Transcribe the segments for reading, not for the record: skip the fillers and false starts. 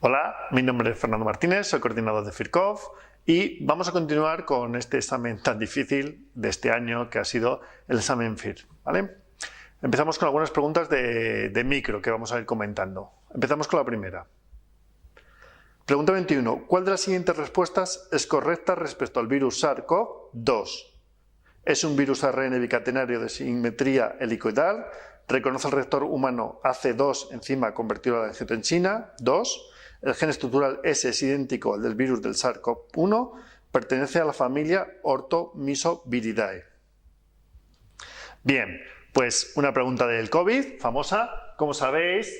Hola, mi nombre es Fernando Martínez, soy coordinador de FIRCOV y vamos a continuar con este examen tan difícil de este año que ha sido el examen FIR, ¿vale? Empezamos con algunas preguntas de micro que vamos a ir comentando. Empezamos con la primera. Pregunta 21. ¿Cuál de las siguientes respuestas es correcta respecto al virus SARS-CoV-2? ¿Es un virus ARN bicatenario de simetría helicoidal? ¿Reconoce el receptor humano AC2 enzima convertido a la angiotensina? 2. El gen estructural S es idéntico al del virus del SARS-CoV-1. Pertenece a la familia Orthomyxoviridae. Bien, pues una pregunta del COVID, famosa. Como sabéis,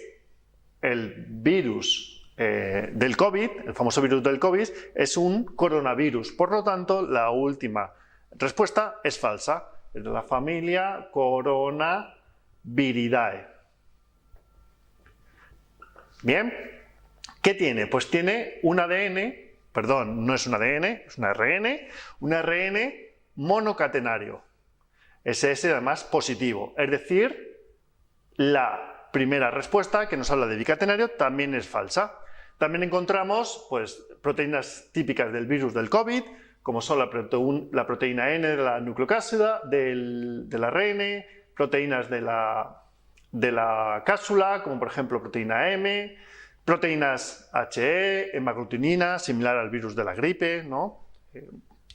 el virus del COVID, el famoso virus del COVID, es un coronavirus. Por lo tanto, la última respuesta es falsa. Es de la familia Coronaviridae. Bien. ¿Qué tiene? Pues tiene un ADN, perdón, no es un ADN, es un ARN monocatenario. Ese es además positivo, es decir, la primera respuesta que nos habla de bicatenario también es falsa. También encontramos pues, proteínas típicas del virus del COVID, como son la proteína N de la nucleocápsida, del ARN, proteínas de la cápsula, como por ejemplo proteína M, proteínas HE, hemaglutinina, similar al virus de la gripe, ¿no?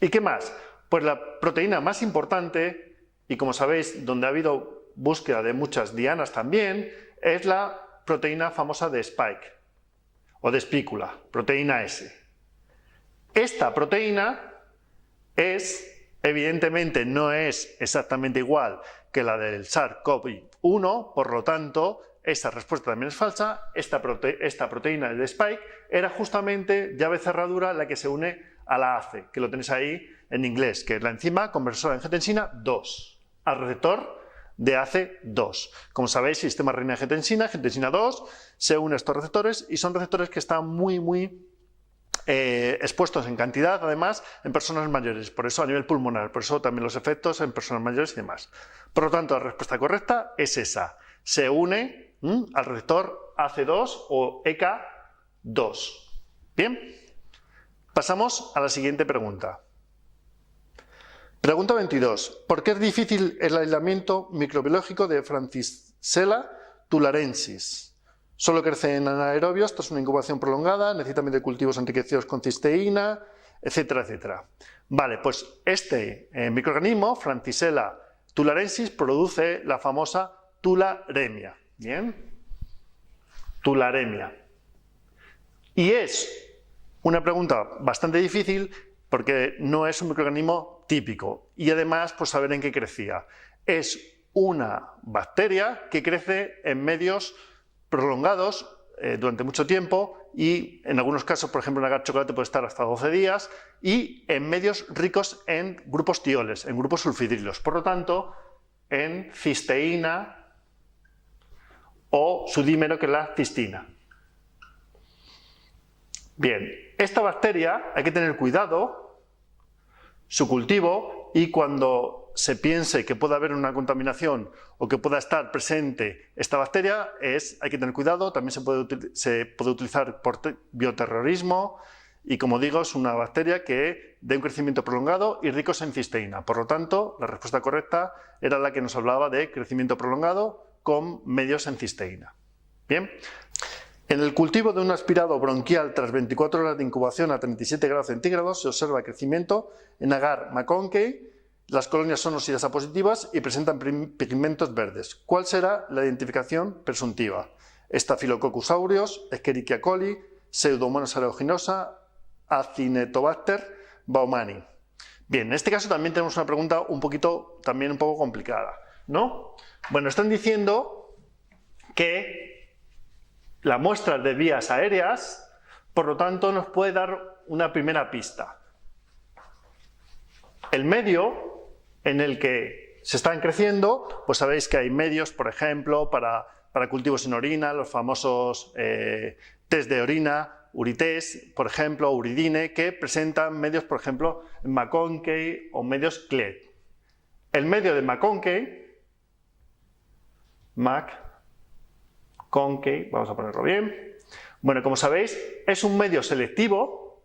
¿Y qué más? Pues la proteína más importante, y como sabéis, donde ha habido búsqueda de muchas dianas también, es la proteína famosa de Spike, o de espícula, proteína S. Esta proteína evidentemente no es exactamente igual que la del SARS-CoV-1, por lo tanto, esta respuesta también es falsa. Esta proteína de Spike era justamente llave cerradura la que se une a la ACE, que lo tenéis ahí en inglés, que es la enzima conversora de angiotensina 2, al receptor de ACE2. Como sabéis, sistema renina-angiotensina, angiotensina 2, se une a estos receptores y son receptores que están muy expuestos en cantidad, además, en personas mayores, por eso a nivel pulmonar, por eso también los efectos en personas mayores y demás. Por lo tanto, la respuesta correcta es esa. Se une al receptor AC2 o ECA2. Bien, pasamos a la siguiente pregunta. Pregunta 22. ¿Por qué es difícil el aislamiento microbiológico de Francisella tularensis? Solo crece en anaerobios tras una incubación prolongada, necesita de cultivos enriquecidos con cisteína, etcétera, etcétera. Vale, pues este microorganismo, Francisella tularensis, produce la famosa tularemia. Bien, tularemia. Y es una pregunta bastante difícil porque no es un microorganismo típico y además pues saber en qué crecía. Es una bacteria que crece en medios prolongados durante mucho tiempo y en algunos casos, por ejemplo, en agar chocolate puede estar hasta 12 días y en medios ricos en grupos tioles, en grupos sulfidrilos. Por lo tanto, en cisteína o su dímero, que es la cistina. Bien, esta bacteria hay que tener cuidado, su cultivo, y cuando se piense que puede haber una contaminación o que pueda estar presente esta bacteria, hay que tener cuidado. También se puede utilizar por bioterrorismo y, como digo, es una bacteria que da un crecimiento prolongado y ricos en cisteína. Por lo tanto, la respuesta correcta era la que nos hablaba de crecimiento prolongado con medios en cisteína. Bien. En el cultivo de un aspirado bronquial tras 24 horas de incubación a 37 grados centígrados se observa crecimiento en agar McConkey. Las colonias son oxidasa positivas y presentan pigmentos verdes. ¿Cuál será la identificación presuntiva? Staphylococcus aureus, Escherichia coli, Pseudomonas aeruginosa, Acinetobacter baumannii. Bien, en este caso también tenemos una pregunta un poco complicada, ¿no? Bueno, están diciendo que la muestra de vías aéreas, por lo tanto, nos puede dar una primera pista. El medio en el que se están creciendo, pues sabéis que hay medios, por ejemplo, para cultivos en orina, los famosos test de orina, Uritest, por ejemplo, Uridine, que presentan medios, por ejemplo, McConkey o medios CLED. El medio de McConkey, vamos a ponerlo bien, Bueno, como sabéis, es un medio selectivo,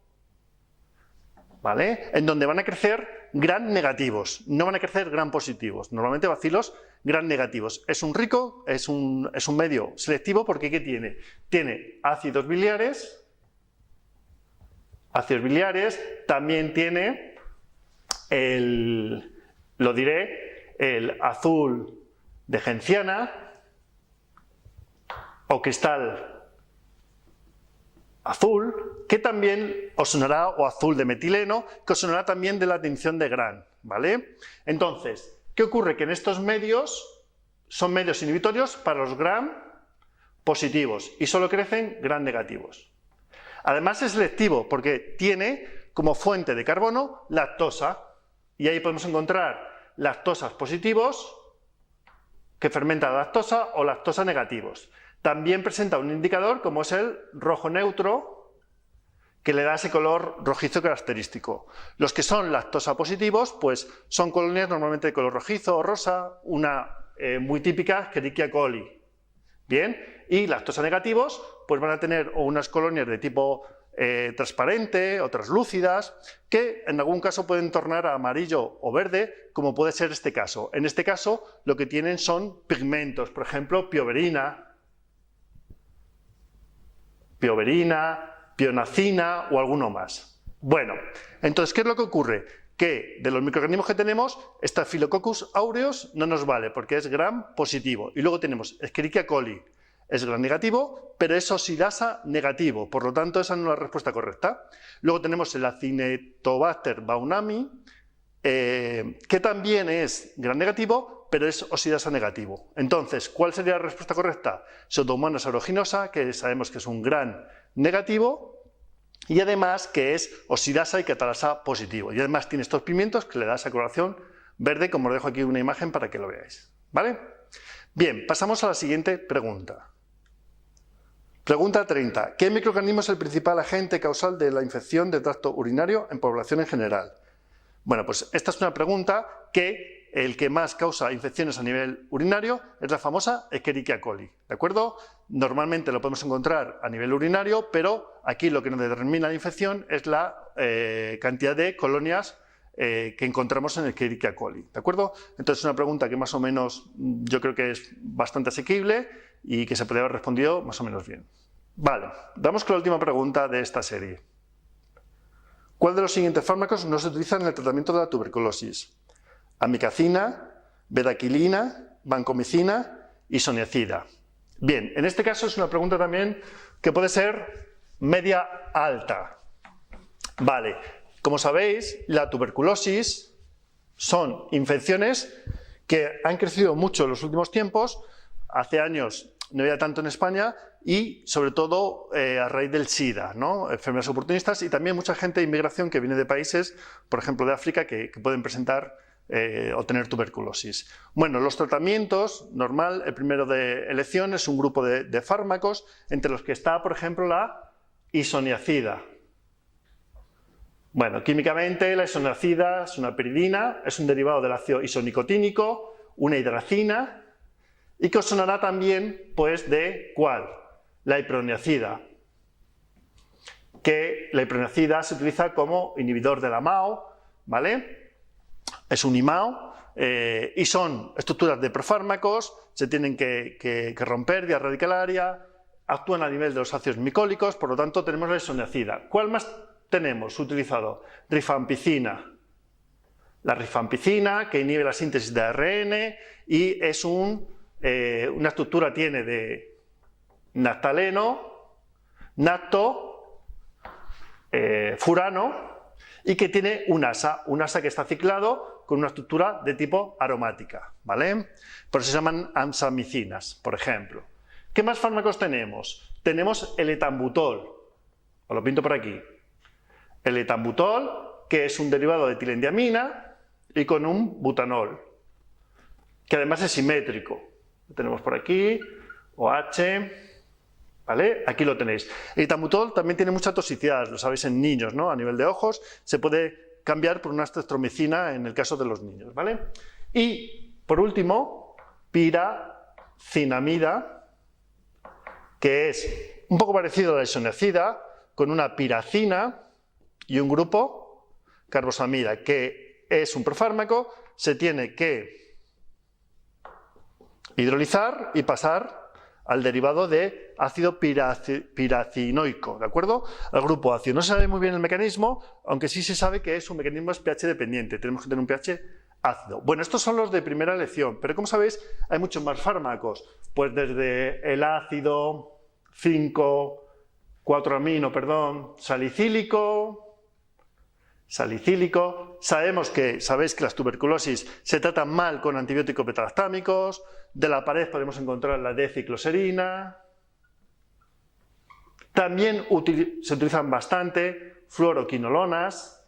¿vale?, en donde van a crecer gram negativos, no van a crecer gram positivos. Normalmente bacilos gram negativos. Es un medio selectivo porque ¿qué tiene? Tiene ácidos biliares, también tiene el azul de genciana o cristal azul, que también os sonará, o azul de metileno, que os sonará también de la tinción de Gram, ¿vale? Entonces, ¿qué ocurre? Que en estos medios son medios inhibitorios para los Gram positivos y solo crecen Gram negativos. Además es selectivo porque tiene como fuente de carbono lactosa y ahí podemos encontrar lactosas positivos que fermentan lactosa o lactosa negativos. También presenta un indicador como es el rojo neutro, que le da ese color rojizo característico. Los que son lactosa positivos, pues son colonias normalmente de color rojizo o rosa, una muy típica, Escherichia coli. Bien, y lactosa negativos, pues van a tener unas colonias de tipo transparente o translúcidas, que en algún caso pueden tornar a amarillo o verde, como puede ser este caso. En este caso, lo que tienen son pigmentos, por ejemplo, pioverina, pionacina o alguno más. Bueno, entonces, ¿qué es lo que ocurre? Que de los microorganismos que tenemos, Staphylococcus aureus no nos vale porque es gram positivo. Y luego tenemos Escherichia coli, es gram negativo, pero es oxidasa negativo, por lo tanto esa no es la respuesta correcta. Luego tenemos el Acinetobacter baumannii, que también es gram negativo, pero es oxidasa negativo. Entonces, ¿cuál sería la respuesta correcta? Pseudomonas aeruginosa, que sabemos que es un gram negativo, y además que es oxidasa y catalasa positivo. Y además tiene estos pigmentos que le da esa coloración verde, como os dejo aquí una imagen para que lo veáis. ¿Vale? Bien, pasamos a la siguiente pregunta. Pregunta 30. ¿Qué microorganismo es el principal agente causal de la infección del tracto urinario en población en general? Bueno, pues esta es una pregunta que el que más causa infecciones a nivel urinario es la famosa Escherichia coli, ¿de acuerdo? Normalmente lo podemos encontrar a nivel urinario, pero aquí lo que nos determina la infección es la cantidad de colonias que encontramos en el Escherichia coli, ¿de acuerdo? Entonces es una pregunta que más o menos yo creo que es bastante asequible y que se podría haber respondido más o menos bien. Vale, vamos con la última pregunta de esta serie. ¿Cuál de los siguientes fármacos no se utiliza en el tratamiento de la tuberculosis? Amikacina, bedaquilina, vancomicina y soniacida. Bien, en este caso es una pregunta también que puede ser media alta. Vale, como sabéis, la tuberculosis son infecciones que han crecido mucho en los últimos tiempos. Hace años no había tanto en España y sobre todo a raíz del SIDA, ¿no? Enfermedades oportunistas y también mucha gente de inmigración que viene de países, por ejemplo de África, que pueden presentar o tener tuberculosis. Bueno, los tratamientos, normal, el primero de elección es un grupo de fármacos, entre los que está, por ejemplo, la isoniazida. Bueno, químicamente la isoniazida es una piridina, es un derivado del ácido isonicotínico, una hidracina, y que os sonará también, pues, de ¿cuál? La iproniazida, que la iproniazida se utiliza como inhibidor de la MAO, ¿vale? Es un IMAO y son estructuras de profármacos, se tienen que romper vía radicalaria, actúan a nivel de los ácidos micólicos, por lo tanto tenemos la isoniazida. ¿Cuál más tenemos utilizado? Rifampicina. La rifampicina que inhibe la síntesis de ARN y es una estructura tiene de naftaleno, nafto, furano y que tiene un asa que está ciclado con una estructura de tipo aromática, ¿vale? Por eso se llaman amsamicinas, por ejemplo. ¿Qué más fármacos tenemos? Tenemos el etambutol, os lo pinto por aquí. El etambutol, que es un derivado de tilendiamina y con un butanol, que además es simétrico. Lo tenemos por aquí, OH, ¿vale? Aquí lo tenéis. El etambutol también tiene mucha toxicidad, lo sabéis en niños, ¿no? A nivel de ojos se puede cambiar por una astromicina en el caso de los niños, ¿vale? Y, por último, piracinamida, que es un poco parecido a la isoniazida, con una piracina y un grupo carbosamida, que es un profármaco, se tiene que hidrolizar y pasar al derivado de ácido piracinoico, ¿de acuerdo? Al grupo ácido. No se sabe muy bien el mecanismo, aunque sí se sabe que es un mecanismo pH dependiente, tenemos que tener un pH ácido. Bueno, estos son los de primera lección, pero como sabéis hay muchos más fármacos, pues desde el ácido 5,4-amino, salicílico. Sabéis que las tuberculosis se tratan mal con antibióticos beta-lactámicos. De la pared podemos encontrar la D-cicloserina. También se utilizan bastante fluoroquinolonas,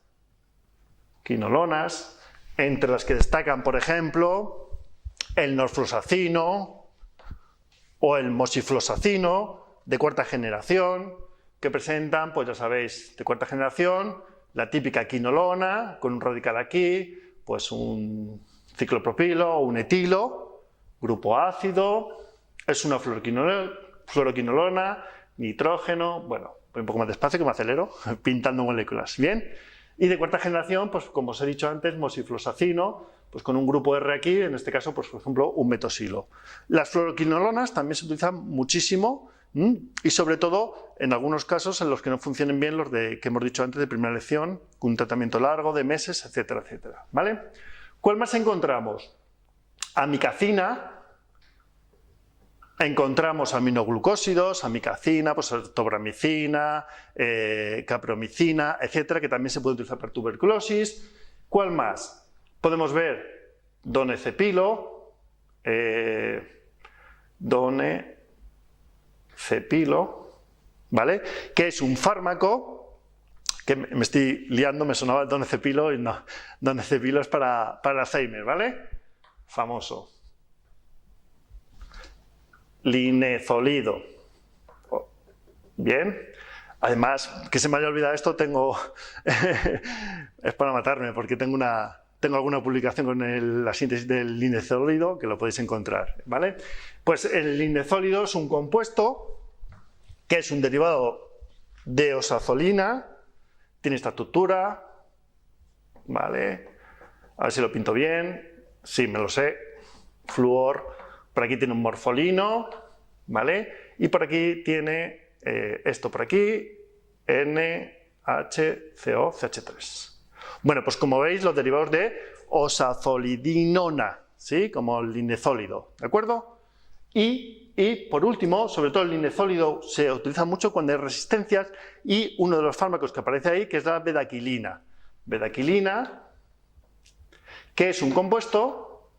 entre las que destacan, por ejemplo, el norfloxacino o el moxifloxacino de cuarta generación, que presentan, pues ya sabéis, de cuarta generación, la típica quinolona, con un radical aquí, pues un ciclopropilo o un etilo, grupo ácido, es una fluoroquinolona, nitrógeno, bueno, voy un poco más despacio que me acelero, pintando moléculas, ¿bien? Y de cuarta generación, pues como os he dicho antes, moxifloxacino, pues con un grupo R aquí, en este caso, pues por ejemplo, un metosilo. Las fluoroquinolonas también se utilizan muchísimo, y sobre todo en algunos casos en los que no funcionen bien los que hemos dicho antes de primera lección, con un tratamiento largo de meses, etcétera, etcétera, ¿vale? ¿Cuál más encontramos? Amicacina, encontramos aminoglucósidos, amicacina, pues tobramicina, capromicina, etcétera, que también se puede utilizar para tuberculosis. ¿Cuál más? Podemos ver donecepilo, ¿vale? Que es un fármaco, que me estoy liando, me sonaba el donecepilo y no, donecepilo es para Alzheimer, ¿vale? Famoso. Linezolido. Bien. Además, que se me haya olvidado esto, es para matarme, porque tengo alguna publicación con la síntesis del linezolido, que lo podéis encontrar, ¿vale? Pues el linezolido es un compuesto que es un derivado de osazolina, tiene esta estructura, ¿vale? A ver si lo pinto bien, sí, me lo sé, flúor, por aquí tiene un morfolino, ¿vale? Y por aquí tiene esto por aquí, NHCOCH3. Bueno, pues como veis, los derivados de osazolidinona, ¿sí? Como el linezólido, ¿de acuerdo? Y por último, sobre todo el linezólido se utiliza mucho cuando hay resistencias, y uno de los fármacos que aparece ahí, que es la bedaquilina. Bedaquilina, que es un compuesto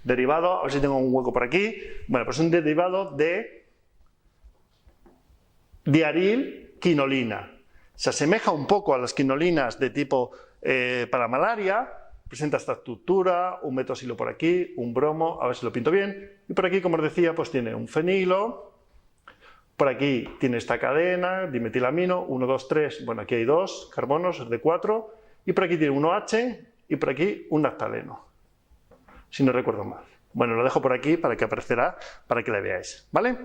derivado, a ver si tengo un hueco por aquí, bueno, pues un derivado de diarilquinolina. Se asemeja un poco a las quinolinas de tipo para malaria, presenta esta estructura, un metosilo por aquí, un bromo, a ver si lo pinto bien, y por aquí, como os decía, pues tiene un fenilo, por aquí tiene esta cadena, dimetilamino, 1, 2, 3, bueno, aquí hay 2 carbonos, es de 4, y por aquí tiene un OH, y por aquí un naftaleno, si no recuerdo mal. Bueno, lo dejo por aquí para que aparecerá, para que la veáis, ¿vale?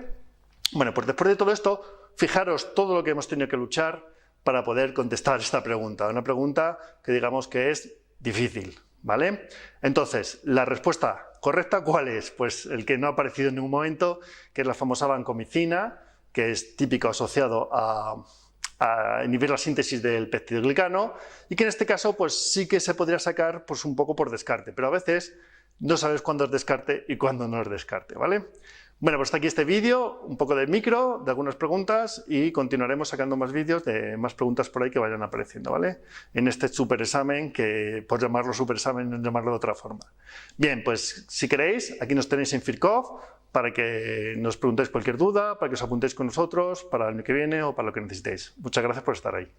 Bueno, pues después de todo esto, fijaros todo lo que hemos tenido que luchar para poder contestar esta pregunta. Una pregunta que digamos que es difícil, ¿vale? Entonces, la respuesta correcta, ¿cuál es? Pues el que no ha aparecido en ningún momento, que es la famosa vancomicina, que es típico asociado a inhibir la síntesis del peptidoglicano, y que en este caso pues sí que se podría sacar pues un poco por descarte, pero a veces no sabes cuándo es descarte y cuándo no es descarte, ¿vale? Bueno, pues hasta aquí este vídeo, un poco de micro, de algunas preguntas, y continuaremos sacando más vídeos de más preguntas por ahí que vayan apareciendo, ¿vale? En este super examen, que por llamarlo super examen, no llamarlo de otra forma. Bien, pues si queréis, aquí nos tenéis en Firkov, para que nos preguntéis cualquier duda, para que os apuntéis con nosotros, para el año que viene o para lo que necesitéis. Muchas gracias por estar ahí.